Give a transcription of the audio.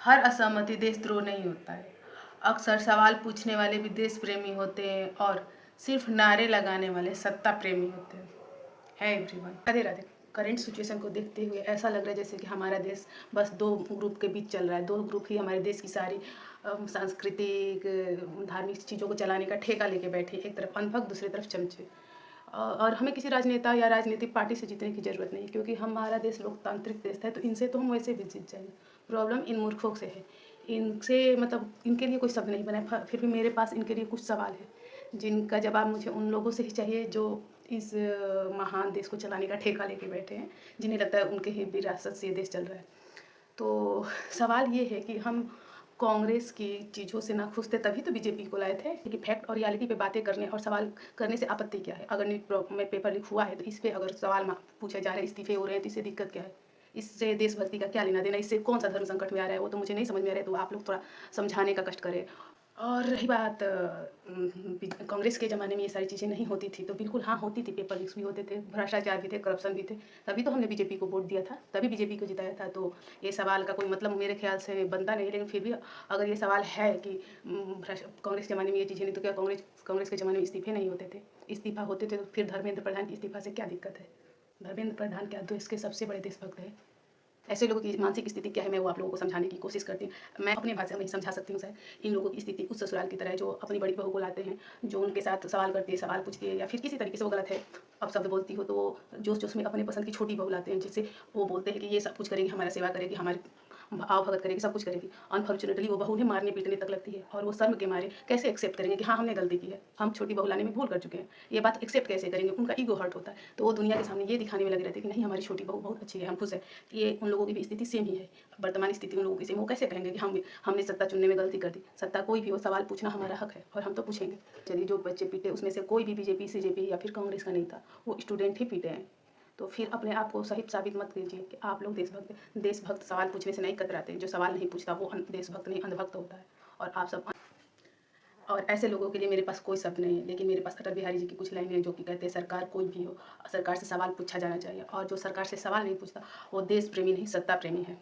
हर असहमति देशद्रोह नहीं होता है। अक्सर सवाल पूछने वाले भी देश प्रेमी होते हैं और सिर्फ नारे लगाने वाले सत्ता प्रेमी होते हैं। है everyone, Radhe Radhe. Current situation को देखते हुए ऐसा लग रहा है जैसे कि हमारा देश बस दो ग्रुप के बीच चल रहा है। दो ग्रुप ही हमारे देश की सारी सांस्कृतिक धार्मिक चीज़ों को चलाने का ठेका लेके बैठे, एक तरफ अनभक्त दूसरी तरफ चमचे। और हमें किसी राजनेता या राजनीतिक पार्टी से जीतने की ज़रूरत नहीं, क्योंकि हमारा देश लोकतांत्रिक देश है, तो इनसे तो हम वैसे भी जीत जाएंगे। प्रॉब्लम इन मूर्खों से है। इनसे मतलब इनके लिए कोई शब्द नहीं बना, फिर भी मेरे पास इनके लिए कुछ सवाल है जिनका जवाब मुझे उन लोगों से ही चाहिए जो इस महान देश को चलाने का ठेका लेके बैठे हैं, जिन्हें लगता है उनके ही विरासत से ये देश चल रहा है। तो सवाल ये है कि हम कांग्रेस की चीज़ों से ना खुश थे, तभी तो बीजेपी को लाए थे कि फैक्ट और रियलिटी पे बातें करने और सवाल करने से आपत्ति क्या है। अगर नीट में पेपर लीक हुआ है तो इस पर अगर सवाल पूछे जा रहे हैं, इस्तीफे हो रहे हैं, तो इससे दिक्कत क्या है? इससे देशभक्ति का क्या लेना देना? इससे कौन सा धर्म संकट में आ रहा है वो तो मुझे नहीं समझ में आ रहा है। तो आप लोग थोड़ा समझाने का कष्ट करें। और रही बात कांग्रेस के ज़माने में ये सारी चीज़ें नहीं होती थी, तो बिल्कुल हाँ होती थी, पेपर लीक्स भी होते थे, भ्रष्टाचार भी थे, करप्शन भी थे, तभी तो हमने बीजेपी को वोट दिया था, तभी बीजेपी को जिताया था। तो ये सवाल का कोई मतलब मेरे ख्याल से बनता नहीं, लेकिन फिर भी अगर ये सवाल है कि कांग्रेस के ज़माने में ये चीज़ें नहीं, तो क्या कांग्रेस के ज़माने में इस्तीफे नहीं होते थे? इस्तीफा होते थे तो फिर धर्मेंद्र प्रधान के इस्तीफा से क्या दिक्कत है? धर्मेंद्र प्रधान क्या देश के सबसे बड़े देशभक्त है? ऐसे लोगों की मानसिक स्थिति क्या है, मैं वो आप लोगों को समझाने की कोशिश करती हूँ। मैं अपनी भाषा में ही समझा सकती हूँ शायद। इन लोगों की स्थिति उस ससुराल की तरह है जो अपनी बड़ी बहू को लाते हैं, जो उनके साथ सवाल करती है, सवाल पूछती है, या फिर किसी तरीके से वो गलत है अब शब्द बोलती हो तो वो जोश जोश में अपने पसंद की छोटी बहू लाते हैं, जिससे वो बोलते हैं कि ये सब कुछ करेगी, हमारा सेवा करेगी, हमारी भाव भगत करेगी, सब कुछ करेगी। अनफॉर्चुनेटली वो बहू ने मारने पीटने तक लगती है, और वो शर्म के मारे कैसे एक्सेप्ट करेंगे कि हाँ हमने गलती की है, हम छोटी बहू लाने में भूल कर चुके हैं। ये बात एक्सेप्ट कैसे करेंगे? उनका ईगो हर्ट होता है, तो वो दुनिया के सामने ये दिखाने में लगे रहते हैं कि नहीं हमारी छोटी बहू बहुत अच्छी है, हम खुश है। ये उन लोगों की भी स्थिति सेम ही है, वर्तमान स्थिति उन लोगों की सेम। वो कैसे कहेंगे कि हमने सत्ता चुनने में गलती कर दी? सत्ता कोई भी हो, सवाल पूछना हमारा हक है और हम तो पूछेंगे। चलिए, जो बच्चे पीटे उसमें से कोई भी बीजेपी सीजेपी या फिर कांग्रेस का नहीं था, वो स्टूडेंट ही पीटे हैं। तो फिर अपने आप को सही साबित मत कीजिए कि आप लोग देशभक्त सवाल पूछने से नहीं कतराते। जो सवाल नहीं पूछता वो देशभक्त नहीं अंधभक्त होता है। और आप सब और ऐसे लोगों के लिए मेरे पास कोई शब्द नहीं है, लेकिन मेरे पास अटल बिहारी जी की कुछ लाइनें हैं जो कि कहते हैं सरकार कोई भी हो, सरकार से सवाल पूछा जाना चाहिए, और जो सरकार से सवाल नहीं पूछता वो देश प्रेमी नहीं सत्ता प्रेमी है।